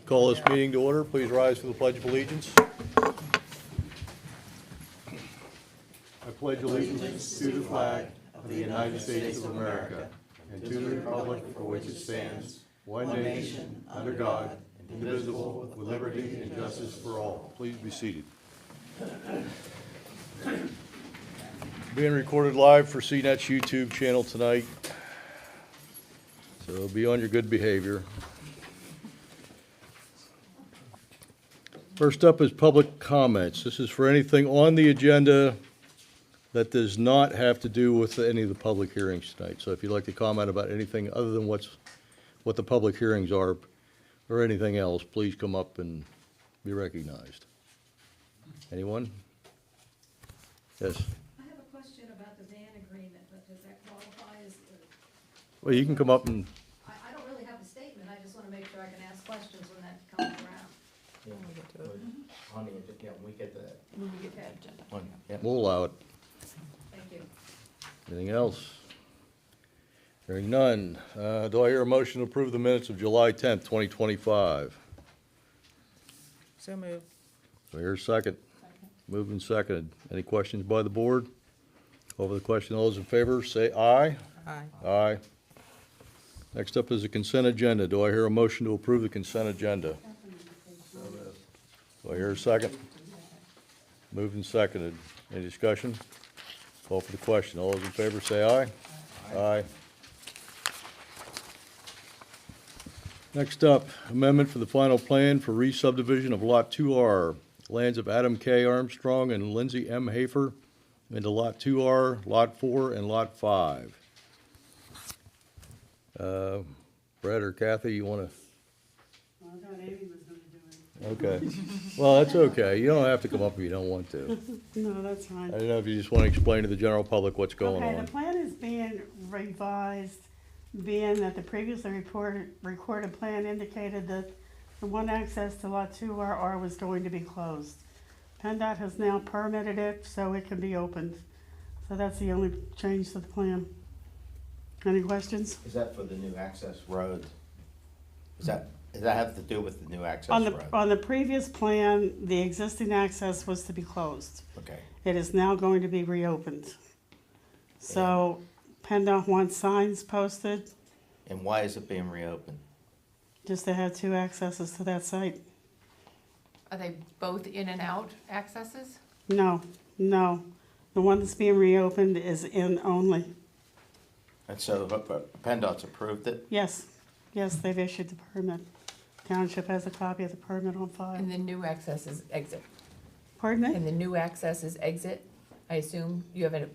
Call this meeting to order. Please rise for the Pledge of Allegiance. I pledge allegiance to the flag of the United States of America and to the republic for which it stands, one nation, under God, indivisible, with liberty and justice for all. Please be seated. Being recorded live for CNET's YouTube channel tonight, so be on your good behavior. First up is public comments. This is for anything on the agenda that does not have to do with any of the public hearings tonight. So if you'd like to comment about anything other than what the public hearings are or anything else, please come up and be recognized. Anyone? Yes. I have a question about the van agreement, but does that qualify as, Well, you can come up and, I don't really have a statement, I just wanna make sure I can ask questions when that comes around. Yeah, we get to it. Honey, yeah, we get to that. When we get to that agenda. One, yeah. we'll allow it. Thank you. Anything else? Hearing none. Do I hear a motion to approve the minutes of July 10th, 2025? So moved. Do I hear a second? Moved and seconded. Any questions by the board? Over the question, all those in favor, say aye. Aye. Aye. Next up is the consent agenda. Do I hear a motion to approve the consent agenda? Do I hear a second? Moved and seconded. Any discussion? Call for the question. All those in favor say aye. Aye. Next up, amendment for the final plan for re-subdivision of Lot 2R, lands of Adam K. Armstrong and Lindsay M. Hafer into Lot 2R, Lot 4, and Lot 5. Brett or Kathy, you want to? Well, I thought Amy was gonna do Okay. Well, that's okay. You don't have to come up if you don't want to. it. No, that's fine. I don't know if you just want to explain to the general public what's going Okay, on. the plan is being revised, being that the previously recorded plan indicated that the one access to Lot 2R was going to be closed. PennDOT has now permitted it, so it can be opened. So that's the only change to the plan. Any questions? Is that for the new access road? Does that have to do with the new access On road? the previous plan, the existing access was to be closed. Okay, It is now going to be reopened. So PennDOT wants signs posted, and why is it being reopened? just to have two accesses to that site. Are they both in and out accesses? No, no. The one that's being reopened is in only. And so PennDOT's approved it? Yes, yes, they've issued the permit. Township has a copy of the permit on file. And the new access is exit? Pardon And me? the new access is exit? I assume you have,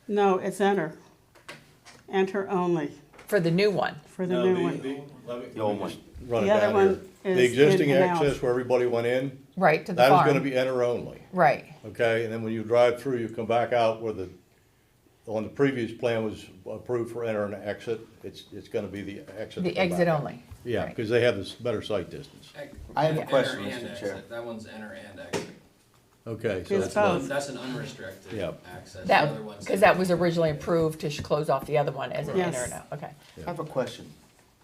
No, it's enter. Enter only for the new one? for the new one. The old one. Run it The other down here. one is The existing in and out. access where everybody went in, Right, to the that is farm? gonna be enter only, Right, okay? And then when you drive through, you come back out where on the previous plan was approved for enter and exit, it's gonna be the exit. to the come exit back out. only? Yeah, Right. because they have this better sight distance. I have a Enter question, and Mr. Chair. exit. That one's enter and exit. Okay, so It's that's, both. That's an unrestricted Yep. access. The That, other one's because that was originally approved to close off the other one as an Yes. enter and out, okay. I have a question.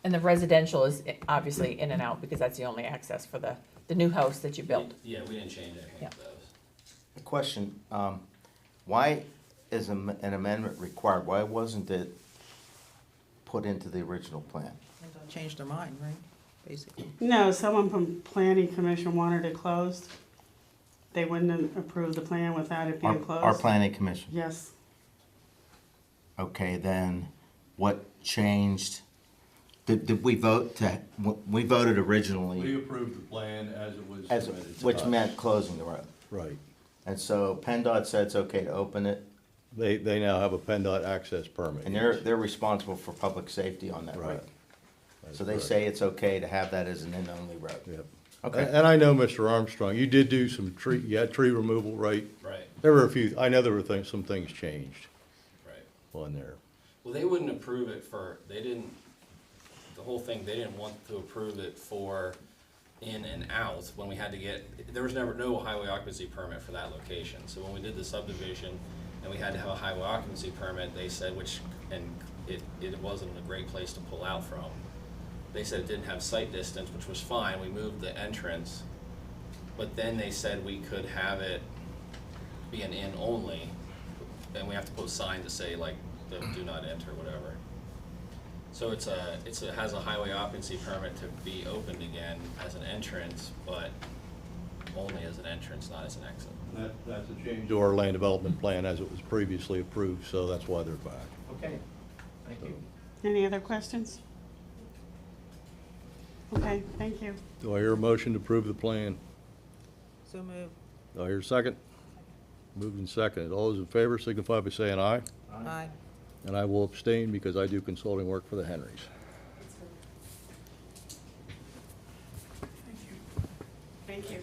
And the residential is obviously in and out because that's the only access for the new house that you built. Yeah, we didn't change anything Yeah. with those. A question, why is an amendment required? Why wasn't it put into the original plan? Changed their mind, right, basically. No, someone from planning commission wanted it closed. They wouldn't approve the plan without it being closed. Our planning commission. Yes. Okay, then what changed? Did we vote we voted originally, we approved the plan as it was as, submitted to which us. meant closing the road. Right. And so PennDOT said it's okay to open it, They now have a PennDOT access permit. and they're responsible for public safety on that Right. road. That's So they correct. say it's okay to have that as an in-only road. Yep. Okay. And I know, Mr. Armstrong, you did do some you had tree removal, right? Right, There were I know there were some things changed right. on there. Well, they wouldn't approve it the whole thing, they didn't want to approve it for in and out when we had to there was never no highway occupancy permit for that location. So when we did the subdivision and we had to have a highway occupancy permit, they said, it wasn't a great place to pull out from. they said it didn't have sight distance, which was fine, we moved the entrance. But then they said we could have it be an in only, and we have to put a sign to say like, do not enter, whatever. So it has a highway occupancy permit to be opened again as an entrance, but only as an entrance, not as an exit. That's a change to our land development plan as it was previously approved, so that's why they're back. Okay, thank you. Any other questions? Okay, thank you. Do I hear a motion to approve the plan? So move. Do I hear a second? Moved and seconded. All those in favor signify by saying aye. Aye. And I will abstain because I do consulting work for the Henrys. Thank you.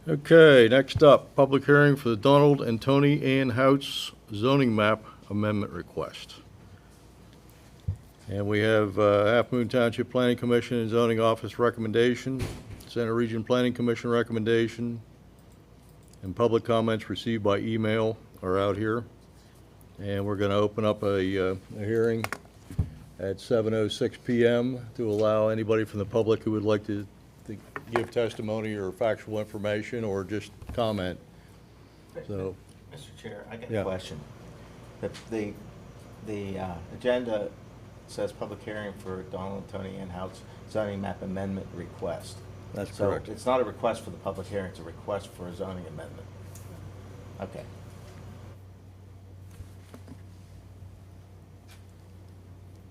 Okay, next up, public hearing for the Donald and Tony Ann House zoning map amendment request. And we have Halfmoon Township Planning Commission and Zoning Office recommendation, Center Region Planning Commission recommendation, and public comments received by email are out here. And we're going to open up a hearing at 7:06 p.m. to allow anybody from the public who would like to give testimony or factual information or just comment. So, Mr. Chair, I got Yeah. a question. The agenda says public hearing for Donald and Tony in-house zoning map amendment request. that's correct. So it's not a request for the public hearing, it's a request for a zoning amendment. Okay.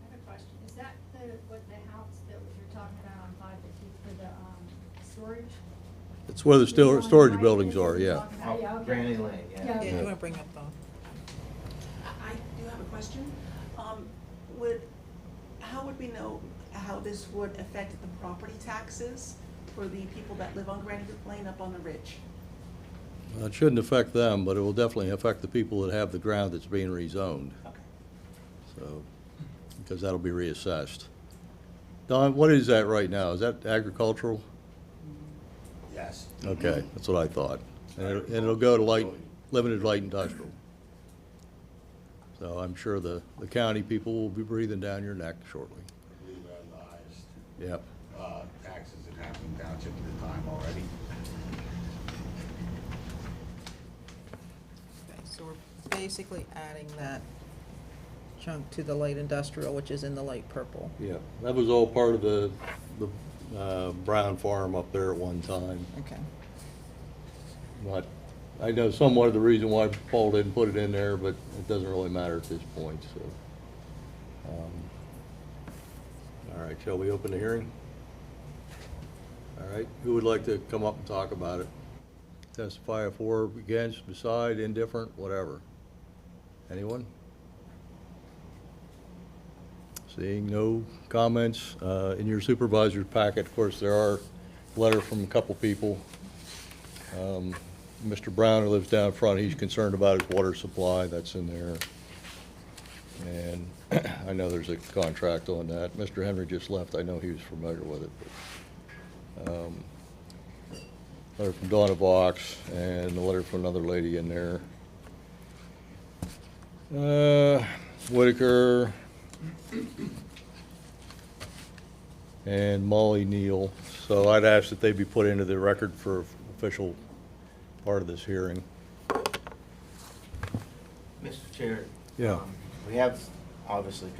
I have a question. Is that what the house that you're talking about on 550 for the storage? It's where the The storage one buildings right are, there yeah. you're talking about? Yeah, okay. Granny Lane, Yeah, yeah. Yeah, you wanna bring up the, I do have a question. How would we know how this would affect the property taxes for the people that live on Granite Lane up on the ridge? Well, it shouldn't affect them, but it will definitely affect the people that have the ground that's being rezoned, Okay. so, because that'll be reassessed. Don, what is that right now? Is that agricultural? Yes. Okay, that's what I thought. And it'll go to limited light industrial. So I'm sure the county people will be breathing down your neck shortly. I believe we have the highest Yep. taxes in Halfmoon Township at the time already. okay, so we're basically adding that chunk to the light industrial, which is in the light purple. Yeah, that was all part of the Brown Farm up there at one time. Okay. But I know somewhat of the reason why Paul didn't put it in there, but it doesn't really matter at this point, so. All right, shall we open the hearing? All right, who would like to come up and talk about it? Testify for, against, beside, indifferent, whatever. Anyone? Seeing no comments, in your supervisor's packet, of course, there are letters from a couple people. Mr. Brown, who lives down front, he's concerned about his water supply, that's in there. And I know there's a contract on that. Mr. Henry just left, I know he was familiar with it. But, letter from Donna Vox, and a letter from another lady in there. Whitaker, and Molly Neal. So I'd ask that they be put into the record for official part of this hearing. Mr. Chair. Yeah. We have obviously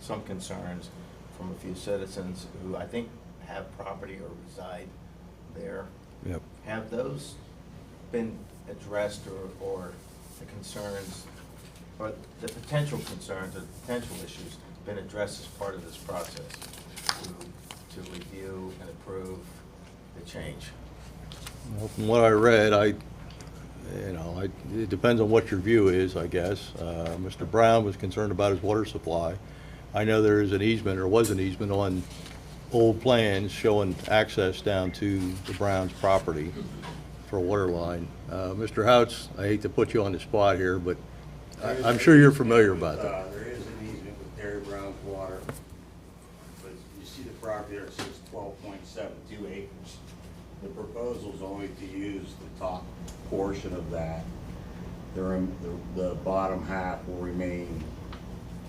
some concerns from a few citizens who I think have property or reside there. Yep. Have those been addressed or the concerns, or the potential concerns, or the potential issues been addressed as part of this process to review and approve the change? Well, from what I read, it depends on what your view is, I guess. Mr. Brown was concerned about his water supply. I know there is an easement, or was an easement on old plans showing access down to the Browns' property for a water line. Mr. Houts, I hate to put you on the spot here, but I'm sure you're familiar about that. There is an easement with Terry Brown's water, but you see the property there, it says 12.72 acres. The proposal is only to use the top portion of that the bottom half will remain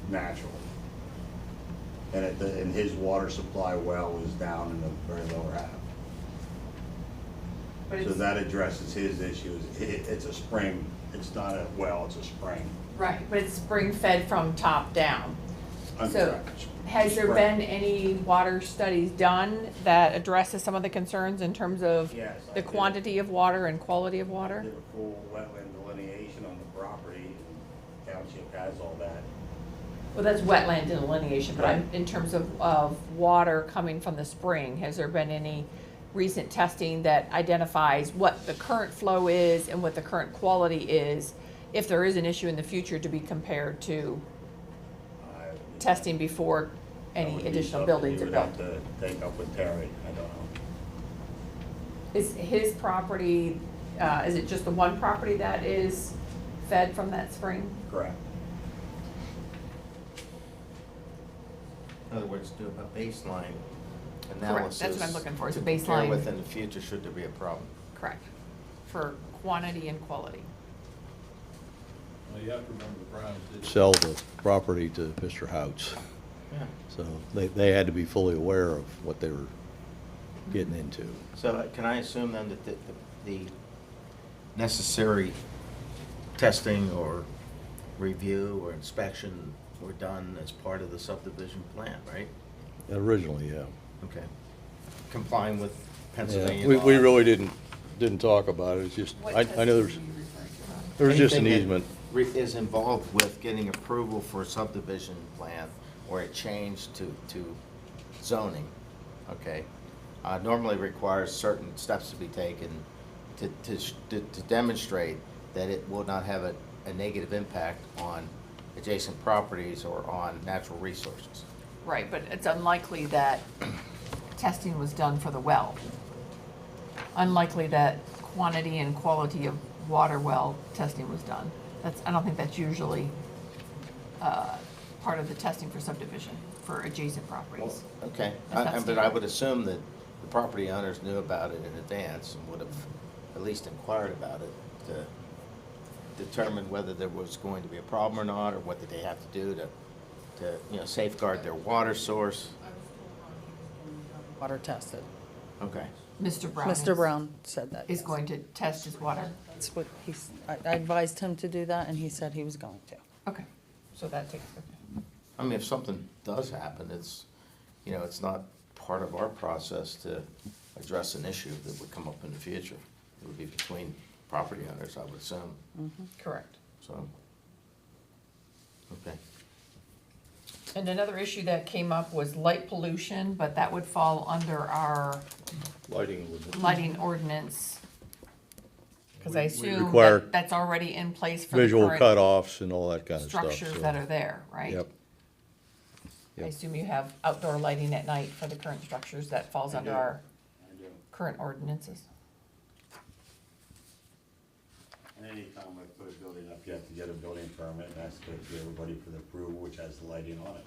natural. And his water supply well is down in the very lower half. But So it's, that addresses his issues. It's a spring, it's not a well, it's a spring. right, but it's spring fed from top down. So, Correct. has there Spring. been any water studies done that addresses some of the concerns in terms of Yes, I the did. quantity of water and quality of water? Did a full wetland delineation on the property, and township has all that. Well, that's wetland delineation, but I'm, in terms of water coming from the spring, has there been any recent testing that identifies what the current flow is and what the current quality is, if there is an issue in the future to be compared to testing before That any would be additional something buildings are you built? would have to take up with Terry, I don't know. Is his property, is it just the one property that is fed from that spring? Correct. In other words, do a baseline Correct, analysis. that's what I'm looking for, is a to compare baseline. with in the future, should there be a problem. Correct, for quantity and quality. Well, you have to remember the Browns did sell the property to Mr. Houts. Yeah. So they had to be fully aware of what they were getting into. So can I assume then that the necessary testing or review or inspection were done as part of the subdivision plan, right? Originally, yeah. Okay. Complying with Yeah, Pennsylvania we law? really didn't talk about it, it's just, I know there was just an Anything easement. that is involved with getting approval for a subdivision plan or a change to zoning, okay, normally requires certain steps to be taken to demonstrate that it will not have a negative impact on adjacent properties or on natural resources. Right, but it's unlikely that testing was done for the well. Unlikely that quantity and quality of water well testing was done. I don't think that's usually part of the testing for subdivision, for adjacent properties. Okay, That's not but I standard. would assume that the property owners knew about it in advance and would have at least inquired about it to determine whether there was going to be a problem or not, or what did they have to do to safeguard their water source. Water tested. Okay. Mr. Brown. Mr. Brown said that. Is yes. going to test his water. That's what I advised him to do that, and he said he was going to. Okay, so that takes, okay. I mean, if something does happen, it's not part of our process to address an issue that would come up in the future. It would be between property owners, I would assume, Correct. so. Okay. And another issue that came up was light pollution, but that would fall under our lighting ordinance. Because I assume require that that's already in place for the Visual current cutoffs and all that kind of stuff. structures so- that are there, right? Yep. I Yep. assume you have outdoor lighting at night for the current structures that falls I under do. our I do. current ordinances. And anytime I put a building up, you have to get a building permit, and that's good to everybody for the approval, which has the lighting on it.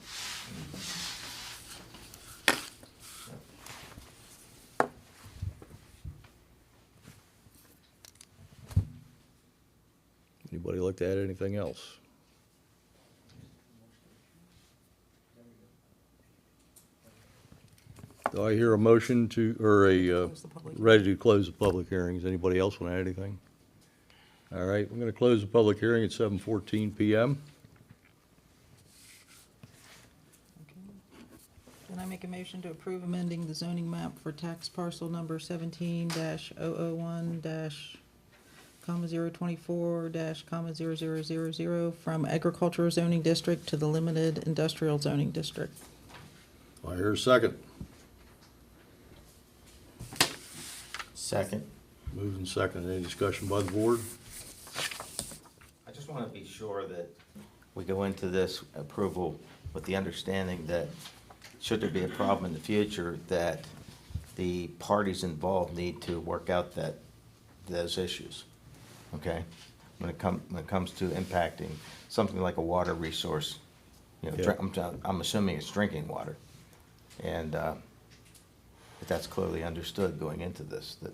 Anybody like to add anything else? Do I hear a motion to, or Close the public hearing. ready to close the public hearings? Anybody else want to add anything? All right, we're going to close the public hearing at 7:14 PM. Can I make a motion to approve amending the zoning map for tax parcel number 17-001-024-0000 from agricultural zoning district to the limited industrial zoning district? I hear a second. Second. Moved and seconded. Any discussion by the board? I just want to be sure that we go into this approval with the understanding that, should there be a problem in the future, that the parties involved need to work out those issues, okay? When it comes to impacting something like a water resource, Yeah. I'm assuming it's drinking water. And that that's clearly understood going into this, that,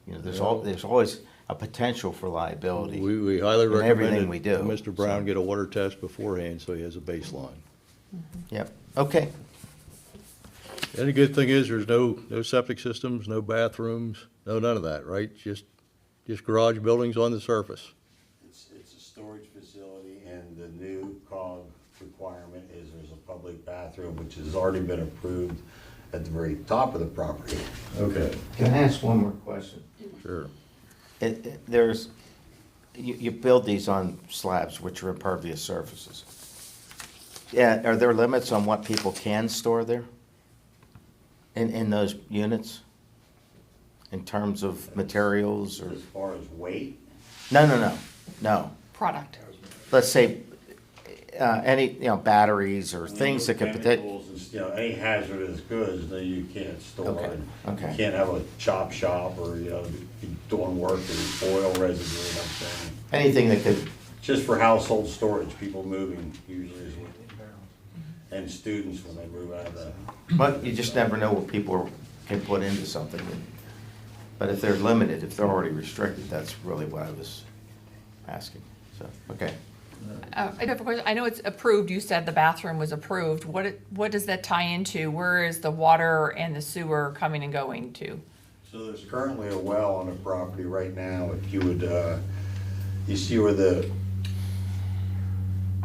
there's always, a potential for liability. We highly in recommend everything that we do, Mr. Brown so. get a water test beforehand so he has a baseline. Yep, okay. The only good thing is there's no septic systems, no bathrooms, no none of that, right? Just garage buildings on the surface. It's a storage facility, and the new COG requirement is there's a public bathroom, which has already been approved at the very top of the property. Okay. Can I ask one more question? Sure. You build these on slabs, which are impervious surfaces. Yeah, are there limits on what people can store there? In those units? In terms of materials or? As far as weight, No. Product. Let's say, any, batteries or things that could potentially. chemicals and, any hazardous goods that you can't store. Okay, And okay. You can't have a chop shop or, doing work with oil residue and everything. Anything that could, Just for household storage, people moving usually is what, and students when they move out of the. but you just never know what people can put into something. But if they're limited, if they're already restricted, that's really what I was asking, so, okay. I have a question. I know it's approved. You said the bathroom was approved. What does that tie into? Where is the water and the sewer coming and going to? So there's currently a well on the property right now. If you would, you see where the,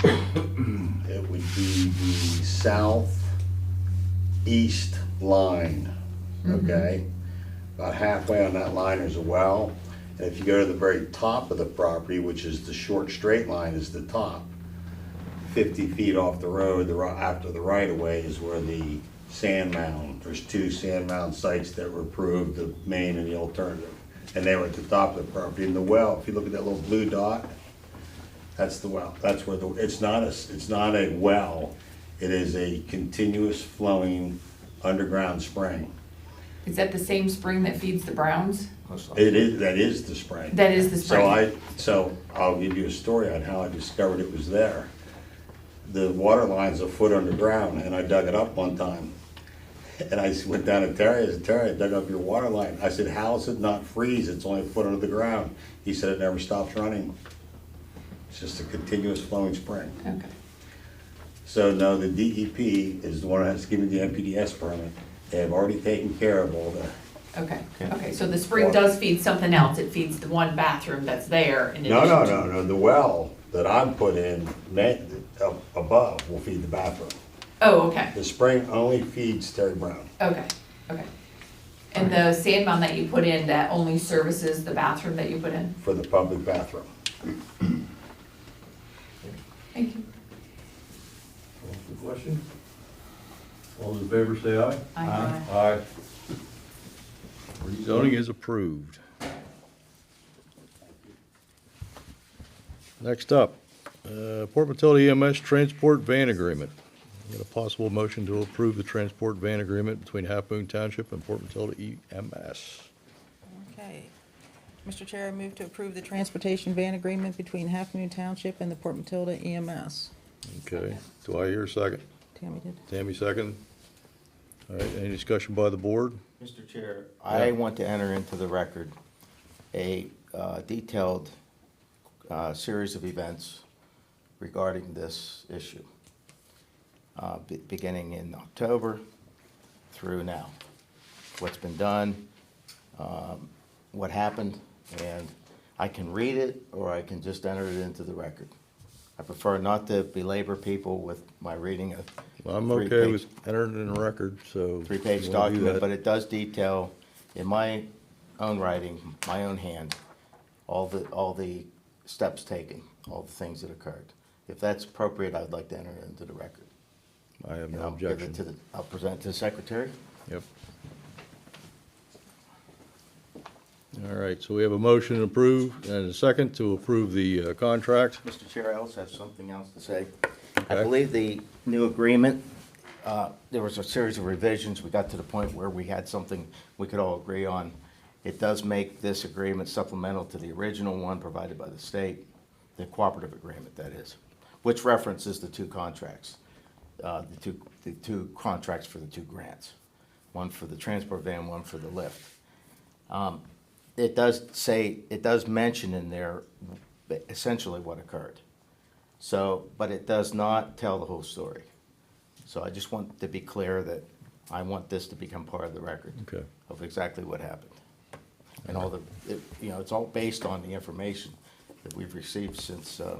it would be the southeast line, okay? About halfway on that line is a well. And if you go to the very top of the property, which is the short straight line is the top, 50 feet off the road, after the right of way is where the sand mound, there's 2 sand mound sites that were approved, the main and the alternative. And they were at the top of the property. And the well, if you look at that little blue dot, that's the well. That's where it's not a well, it is a continuous flowing underground spring. Is that the same spring that feeds the Browns? That is the spring. That is the spring. So I'll give you a story on how I discovered it was there. The water line's a foot underground, and I dug it up one time. And I went down to Terry, I said, Terry, I dug up your water line. I said, how does it not freeze? It's only a foot under the ground. He said, it never stops running. It's just a continuous flowing spring. Okay. So no, the DEP is the one that has to give me the NPDES permit. They have already taken care of all the. Okay, so the spring does feed something else. It feeds the one bathroom that's there in No, addition to. no, the well that I'm put in, up above will feed the bathroom. Oh, okay, The spring only feeds Terry Brown. okay. And the sand mound that you put in, that only services the bathroom that you put in? For the public bathroom. Thank you. Call for the question. All those in favor say aye. Aye. Aye. Rezoning is approved. Next up, Port Matilda EMS transport van agreement. Got a possible motion to approve the transport van agreement between Halfmoon Township and Port Matilda EMS. Okay. Mr. Chair, I move to approve the transportation van agreement between Halfmoon Township and the Port Matilda EMS. Okay, do I hear a second? Tammy did. Tammy, second. All right, any discussion by the board? Mr. Chair, I want to enter into the record a detailed series of events regarding this issue, beginning in October through now. What's been done, what happened, and I can read it or I can just enter it into the record. I prefer not to belabor people with my reading of I'm okay with entering it in the record, so. three-page you wanna do document, that? but it does detail in my own writing, my own hand, all the steps taken, all the things that occurred. If that's appropriate, I'd like to enter it into the record. I have And no I'll give it objection. I'll present it to the secretary. Yep. All right, so we have a motion to approve and a second to approve the contract. Mr. Chair, I also have something else to say. I Okay. believe the new agreement, there was a series of revisions. We got to the point where we had something we could all agree on. It does make this agreement supplemental to the original one provided by the state, the cooperative agreement, that is, which references the 2 contracts, the two contracts for the 2 grants, one for the transport van, one for the lift. it does say, it does mention in there essentially what occurred. So, but it does not tell the whole story. So I just want to be clear that I want this to become part of the record. Okay. Of exactly what happened. And all the, you know, it's all based on the information that we've received since, I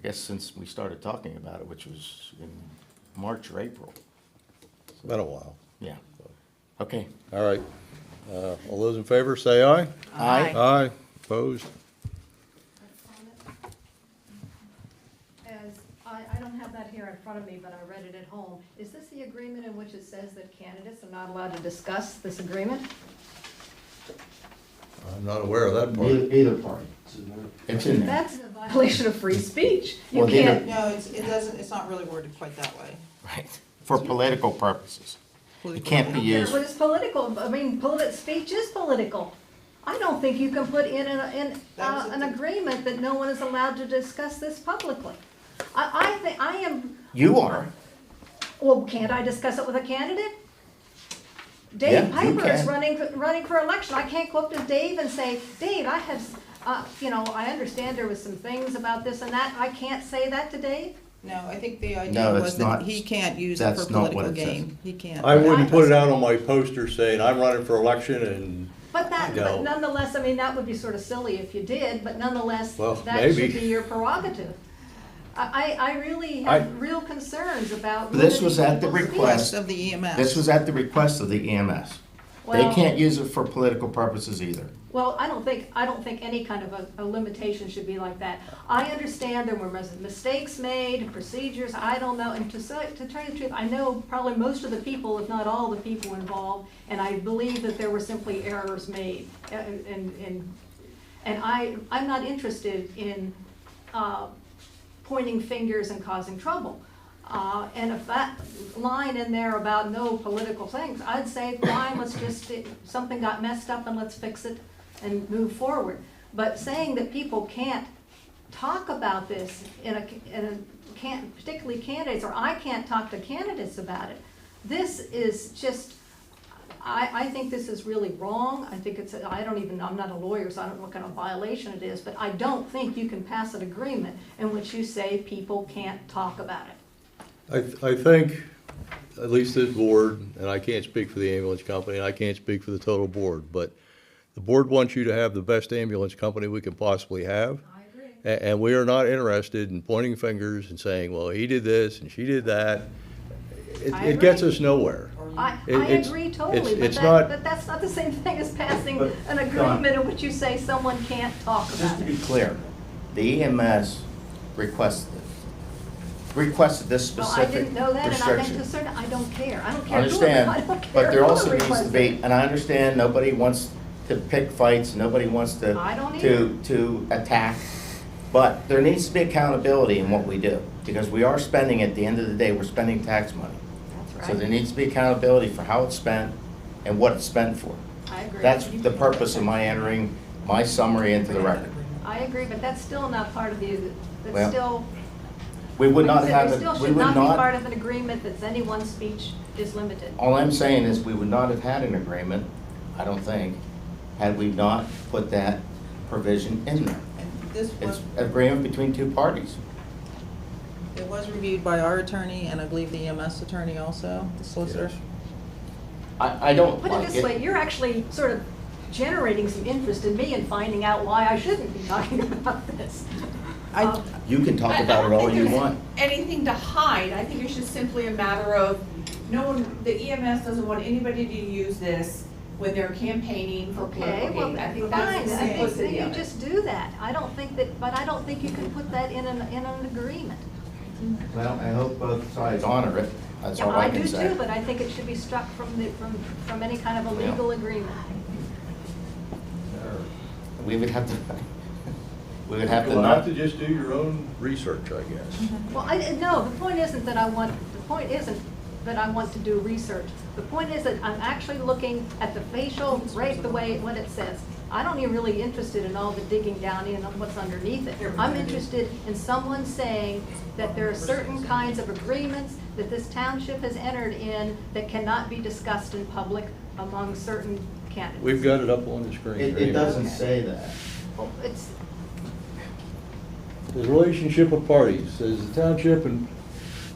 guess since we started talking about it, which was in March or April. It's been a while. Yeah. Okay. All right. All those in favor, say aye. Aye. Aye. Opposed? As, I don't have that here in front of me, but I read it at home. Is this the agreement in which it says that candidates are not allowed to discuss this agreement? I'm not aware of that part. Either party. It's in there. That's a violation of free speech. You Well, neither- can't, No, it doesn't, it's not really worded quite that way. Right. For political purposes. It can't be Yeah, used. but it's political, I mean, speech is political. I don't think you can put in an agreement that no one is allowed to discuss this publicly. I think, I am, You are. well, can't I discuss it with a candidate? Yeah, Dave you Piper is can. running for election. I can't go up to Dave and say, Dave, I have, you know, I understand there was some things about this and that. I can't say that to Dave? No, I think the idea No, was that's that not- he can't use it that's for not what political it says. gain. He can't. I wouldn't put it out on my poster saying, I'm running for election and, But that, No. but nonetheless, I mean, that would be sort of silly if you did, but nonetheless, Well, that maybe. should be your prerogative. I really I- have real concerns about. This was limiting at the people's speech. request. Of the EMS. This was at the request of the EMS. They Well- can't use it for political purposes either. Well, I don't think any kind of a limitation should be like that. I understand there were mistakes made, procedures, I don't know, and to tell you the truth, I know probably most of the people, if not all the people involved, and I believe that there were simply errors made. And I'm not interested in, pointing fingers and causing trouble. And if that line in there about no political things, I'd say, fine, let's just, something got messed up and let's fix it and move forward. But saying that people can't talk about this particularly candidates, or I can't talk to candidates about it, this is just, I think this is really wrong. I think it's, I'm not a lawyer, so I don't know what kind of violation it is, but I don't think you can pass an agreement in which you say people can't talk about it. I think, at least this board, and I can't speak for the ambulance company, and I can't speak for the total board, but the board wants you to have the best ambulance company we can possibly have. I agree. And we are not interested in pointing fingers and saying, well, he did this and she did that. I It gets agree. us nowhere. I It's- agree totally, it's but not- that's not the same thing as passing But, an Don- agreement in which you say someone can't talk Just about to be it. clear, the EMS requested this Well, I specific didn't know that, and I restriction. meant to certain, I don't care. I don't I care who, understand, I don't care but there who also needs to requested be, it. and I understand nobody wants to pick fights, nobody wants to. I don't either. To attack, but there needs to be accountability in what we do, because we are spending, at the end of the day, we're spending tax money. That's So there right. needs to be accountability for how it's spent and what it's spent for. I agree. That's the purpose of my entering my summary into the record. I agree, but that's still not part of the, Well, that's still. We would not like I said, have It it, still we should would not be part not, of an agreement that anyone's speech is limited. all I'm saying is we would not have had an agreement, I don't think, had we not put that provision in there. And this was, It's agreement between two parties. it was reviewed by our attorney and I believe the EMS attorney also, the solicitor. Yes. I don't Put it like this way, it. you're actually sort of generating some interest in me and finding out why I shouldn't be talking about this. I- You can talk about it all you want. Anything to hide, I think it's just simply a matter of, no one, the EMS doesn't want anybody to use this when they're campaigning for Okay, political well, gain. I think fine, that's the I think simplicity you of it. just do that. I don't think that, but I don't think you can put that in an agreement. Well, I hope both sides honor it, that's Yeah, all I do can say. too, but I think it should be struck from any kind of a legal agreement. We would have to, we would have to You'll not. have to just do your own research, I guess. Well, no, the point isn't that I want to do research. The point is that I'm actually looking at the facial, right, the way, what it says. I don't even really interested in all the digging down in on what's underneath it. I'm interested in someone saying that there are certain kinds of agreements that this township has entered in that cannot be discussed in public among certain candidates. We've got it up on the screen. It here. doesn't Okay. say that. Well, it's, The relationship of parties, says the township and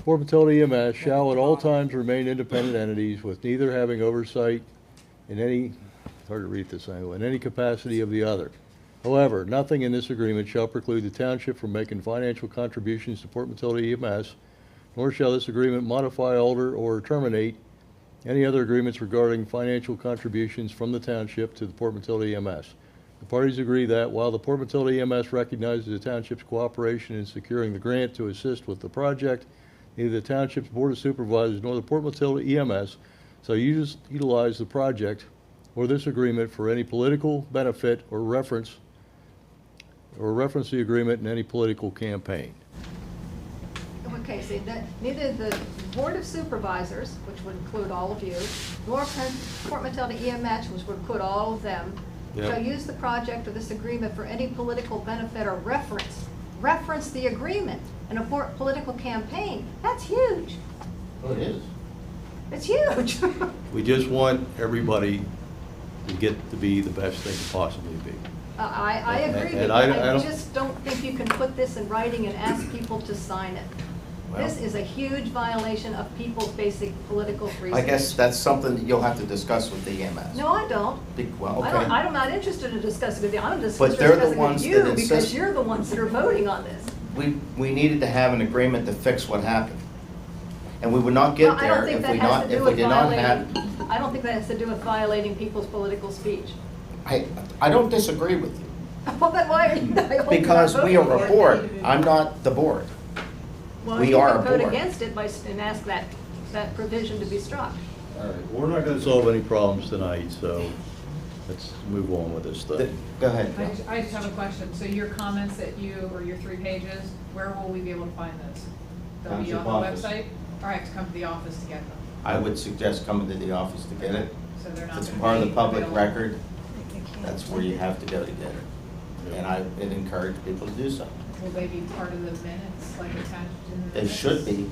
Port Matilda EMS shall at all times remain independent entities with neither having oversight in any, hard to read this angle, in any capacity of the other. However, nothing in this agreement shall preclude the township from making financial contributions to Port Matilda EMS, nor shall this agreement modify, alter, or terminate any other agreements regarding financial contributions from the township to the Port Matilda EMS. The parties agree that while the Port Matilda EMS recognizes the township's cooperation in securing the grant to assist with the project, neither the township's Board of Supervisors nor the Port Matilda EMS shall utilize the project or this agreement for any political benefit or reference the agreement in any political campaign. okay, see, that neither the Board of Supervisors, which would include all of you, nor Port Matilda EMS, which would include all of them, Yeah. shall use the project or this agreement for any political benefit or reference the agreement in a political campaign. That's huge. Oh, it is. It's huge. We just want everybody to get to be the best they can possibly be. I agree, And but I I don't- just don't think you can put this in writing and ask people to sign it. This is a huge violation of people's basic political freedom. I guess that's something that you'll have to discuss with the EMS. No, I don't. Well, I don't, okay. I'm not interested in discussing with you. I'm just But they're the discussing with ones you that because insist- you're the ones that are voting on this. We needed to have an agreement to fix what happened. And we would not Well, get I don't there think if that we has not, to do if we with did not have. violating, I don't think that has to do with violating people's political speech. I don't disagree with you. Well, then why are you? I hope you're not Because we are voting a for it. board, I'm not the board. Well, we you are can a vote board. against it and ask that provision to be struck. All right, we're not gonna solve any problems tonight, so let's move on with this thing. Go ahead. I just have a question. So your comments that you, or your 3 pages, where will we be able to find those? They'll be Township on the office. website? Or I have to come to the office to get them? I would suggest coming to the office to get it. So they're not It's gonna part of the be public available? record, that's where you have to go to get it. And I would encourage people to do so. Will they be part of the minutes, like attached in the They minutes? should be.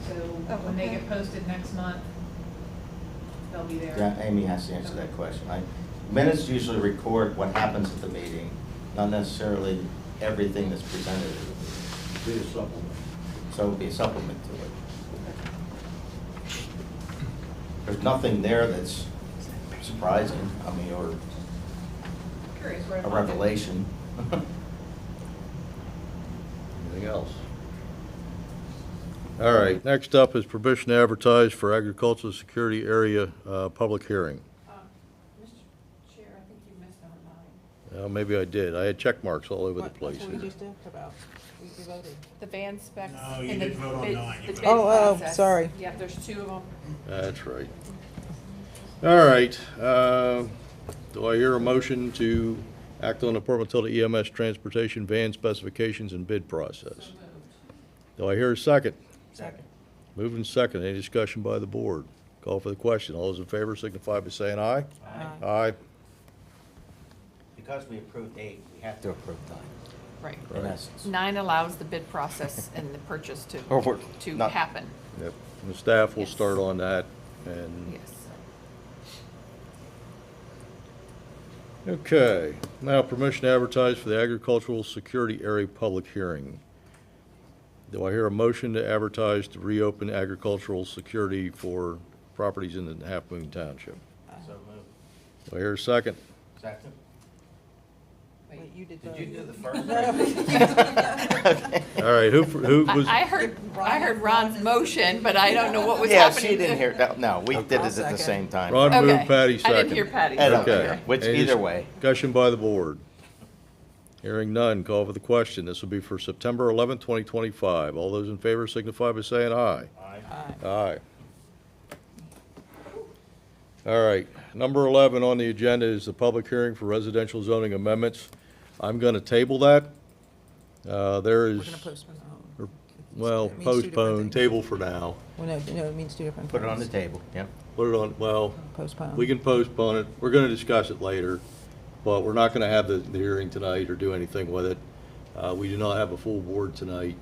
So Oh, when they okay. get posted next month, they'll be there? Yeah, Amy has to answer that question. Minutes usually record what happens at the meeting, not necessarily everything that's presented at the meeting. Be a supplement. So it would be a supplement to it. There's nothing there that's surprising, I mean, or Curious where to a find it. revelation. Anything else? All right, next up is permission to advertise for agricultural security area, public hearing. Mr. Chair, I think you missed on mine. Maybe I did. I had check marks all over the What- place That's what we here. just talked about. We voted. The van specs. No, you and the didn't vote on bid- 9, you the voted bid Oh, process. sorry. Yep, there's 2 of them. That's right. All right, do I hear a motion to act on the Port Matilda EMS transportation van specifications and bid process? Do I hear a second? Second. Moved and second. Any discussion by the board? Call for the question. All those in favor signify by saying aye. Aye. Aye. Because we approved 8, we have to approve 9, Right. in essence. 9 allows the bid process and the purchase Or we're to not- happen. Yep. And the staff will Yes. start on that and. Yes. Okay, now permission to advertise for the agricultural security area public hearing. Do I hear a motion to advertise to reopen agricultural security for properties in the Halfmoon Township? So moved. Do I hear a second? Second? Wait, you did Did vote. you do the first? All right, who was, I heard Ron's motion, but I don't know what was Yeah, happening. she didn't hear, no, we did it at the second. same time. Ron Okay. moved, Patty I second. didn't hear Patty. I don't Okay. care, which Any either way. Discussion by the board. Hearing none, call for the question. This will be for September 11th, 2025. All those in favor signify by saying aye. Aye. Aye. All right, number 11 on the agenda is the public hearing for residential zoning amendments. I'm going to table that. There We're is, gonna postpone. well, It means two different postpone, things. table for now. Well, no, it means 2 different Put it on the things. table, yep. Put it on, well, Postpone. we can postpone it. We're going to discuss it later, but we're not going to have the hearing tonight or do anything with it. We do not have a full board tonight,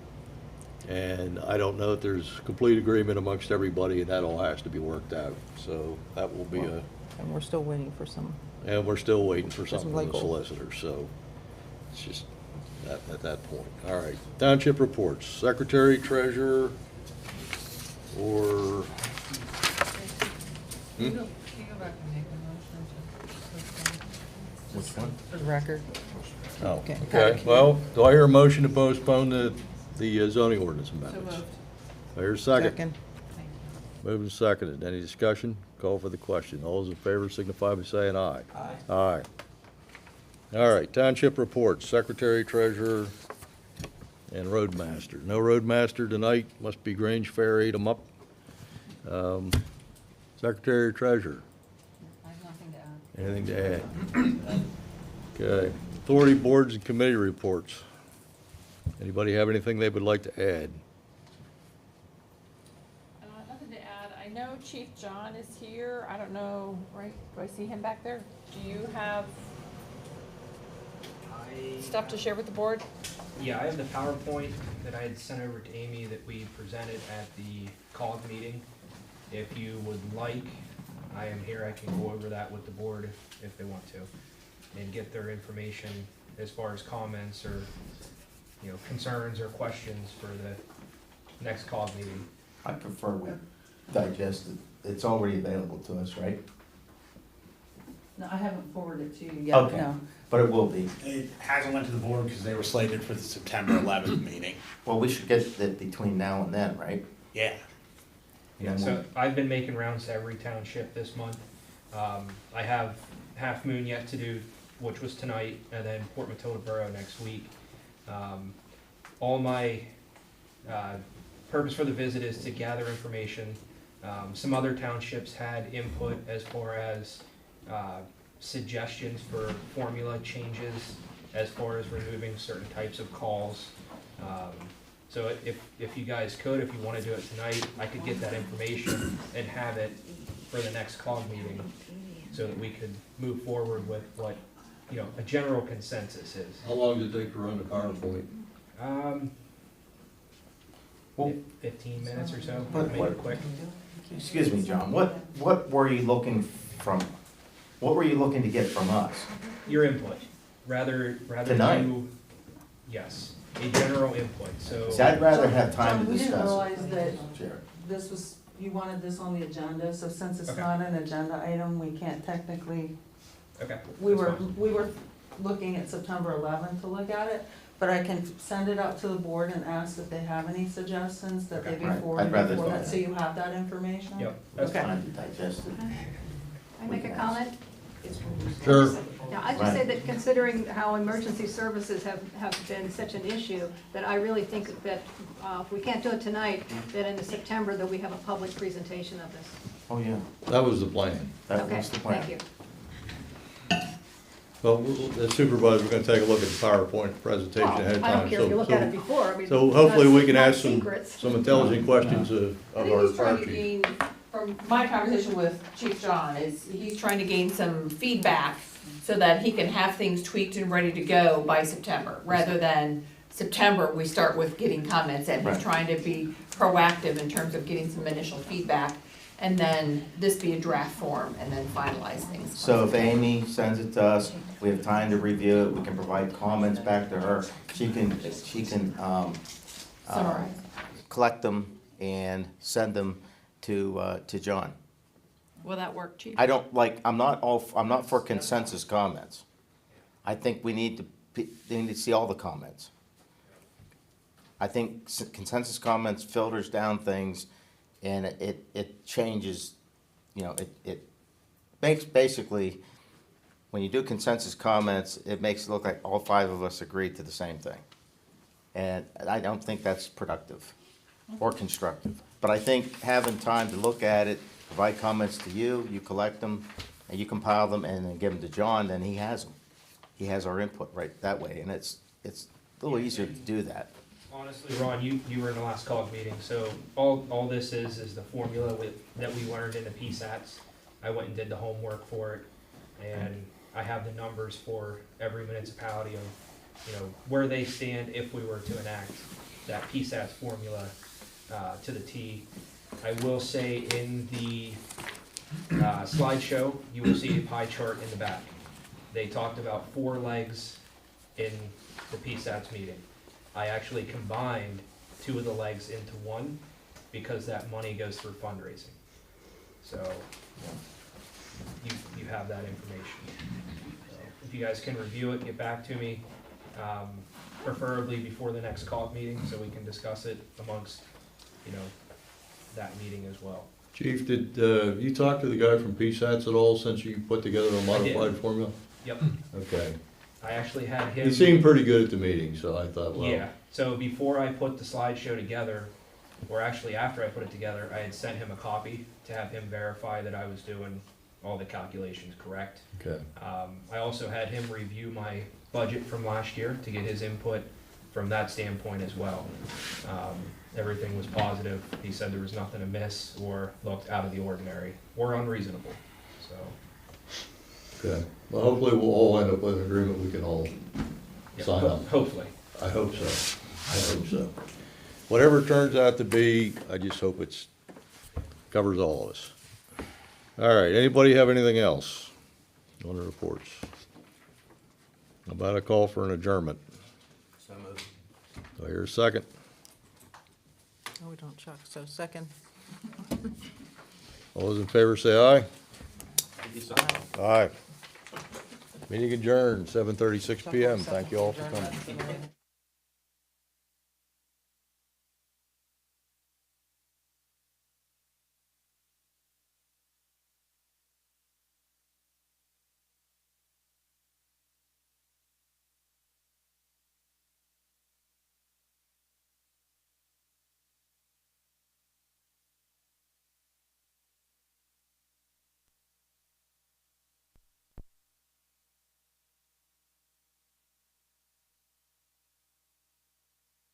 and I don't know if there's complete agreement amongst everybody, and that all has to be worked out. So that will be And we're still waiting for some. And we're still waiting for something from the legal. solicitor, so it's just at that point. All right, township reports, secretary, treasurer, or, Can you go back and make a motion to? Which one? For the record. oh, Okay. okay. Well, do I hear a motion to postpone the zoning ordinance amendments? moved. I hear a second. Second. Thank you. Moved and seconded. Any discussion? Call for the question. All those in favor signify by saying aye. Aye. Aye. All right, township reports, secretary, treasurer, and roadmaster. No roadmaster tonight, must be Grange Fair, ate 'em up. Secretary or treasurer, I have nothing to add. anything to add? Okay, authority boards and committee reports. Anybody have anything they would like to add? Nothing to add. I know Chief John is here. I don't know, right? Do I see him back there? Do you have stuff to share with the board? Yeah, I have the PowerPoint that I had sent over to Amy that we presented at the COG meeting. If you would like, I am here, I can go over that with the board if they want to, and get their information as far as comments or, you know, concerns or questions for the next COG meeting. I prefer we digest it. It's already available to us, right? No, I haven't forwarded it to you yet, Okay. no. But it will be. It hasn't went to the board because they were slated for the September 11th meeting. Well, we should get it between now and then, right? Yeah. And Yeah, then so I've been making rounds to every township this month. I have Half Moon yet to do, which was tonight, and then Port Matilda Borough next week. All my purpose for the visit is to gather information. Some other townships had input as far as suggestions for formula changes, as far as removing certain types of calls. So if you guys could, if you want to do it tonight, I could get that information and have it for the next COG meeting, so that we could move forward with what, you know, a general consensus is. How long did it take to run the PowerPoint? Well, 15 minutes or so, But make what- it quick. Excuse me, John, what were you looking to get from us? Your input, rather Tonight? you, yes, a general input, so. See, I'd rather have time John, to we didn't discuss realize it. that Chair. this was, you wanted this on the agenda, so since it's Okay. not an agenda item, we can't technically, Okay. we that's were, fine. we were looking at September 11th to look at it, but I can send it out to the board and ask if they have any suggestions that they Okay. Right. forward I'd rather before do that, that. so you have that information? Yep, that's Okay. fine. Time to digest it. I make a comment? Sure. Now, I just say that considering how emergency services have been such an issue, that I really think that if we can't do it tonight, that in September, that we have a public presentation of this. Oh, yeah, That was the plan. that Okay, was the plan. thank you. Well, the supervisor, we're gonna take a look at the PowerPoint presentation Well, ahead of I time. don't care if you look at it before, I mean. So hopefully we can not ask secrets. some intelligent questions of I think our he's trying fire to chief. gain, from my conversation with Chief John, is he's trying to gain some feedback so that he can have things tweaked and ready to go by September, rather than September, we start with getting comments, and he's Right. trying to be proactive in terms of getting some initial feedback, and then this be a draft form, and then finalize things. So if Amy sends it to us, we have time to review it, we can provide comments back to her. She can Summarize. collect them and send them to John. Will that work, Chief? I don't like, I'm not for consensus comments. I think we need to see all the comments. I think consensus comments filters down things, and it changes, you know, it makes, basically, when you do consensus comments, it makes it look like all five of us agreed to the same thing. And I don't think that's productive or constructive. But I think having time to look at it, provide comments to you, you collect them, and you compile them, and then give them to John, then he has them. He has our input right that way, and it's a little easier to do that. Honestly, Ron, you were in the last COG meeting, so all this is the formula that we learned in the PSATs. I went and did the homework for it, and I have the numbers for every municipality of, you know, where they stand if we were to enact that PSATs formula to the T. I will say in the Slideshow, you will see a pie chart in the back. They talked about 4 legs in the PSATS meeting. I actually combined 2 of the legs into one because that money goes through fundraising. So you have that information. So if you guys can review it, get back to me, preferably before the next COG meeting so we can discuss it amongst, that meeting as well. Chief, did you talk to the guy from PSATS at all since you put together a modified formula? Yep. Okay. I actually had him. He seemed pretty good at the meeting, so I thought, well. Yeah, so before I put the slideshow together, or actually after I put it together, I had sent him a copy to have him verify that I was doing all the calculations correct. Okay. I also had him review my budget from last year to get his input from that standpoint as well. Everything was positive. He said there was nothing amiss or looked out of the ordinary or unreasonable, so. Okay. Well, hopefully we'll all end up with an agreement we can all yeah, sign up. Hopefully. I hope so. I hope so. Whatever it turns out to be, I just hope it's covers all of us. All right, anybody have anything else on the reports? How about a call for an adjournment? So moved. Do I hear a second? Oh, we don't, Chuck, so second. All those in favor say aye. Thank you so much. Aye. Meeting adjourned, 7:36 PM. Thank you all for coming. Adjournment.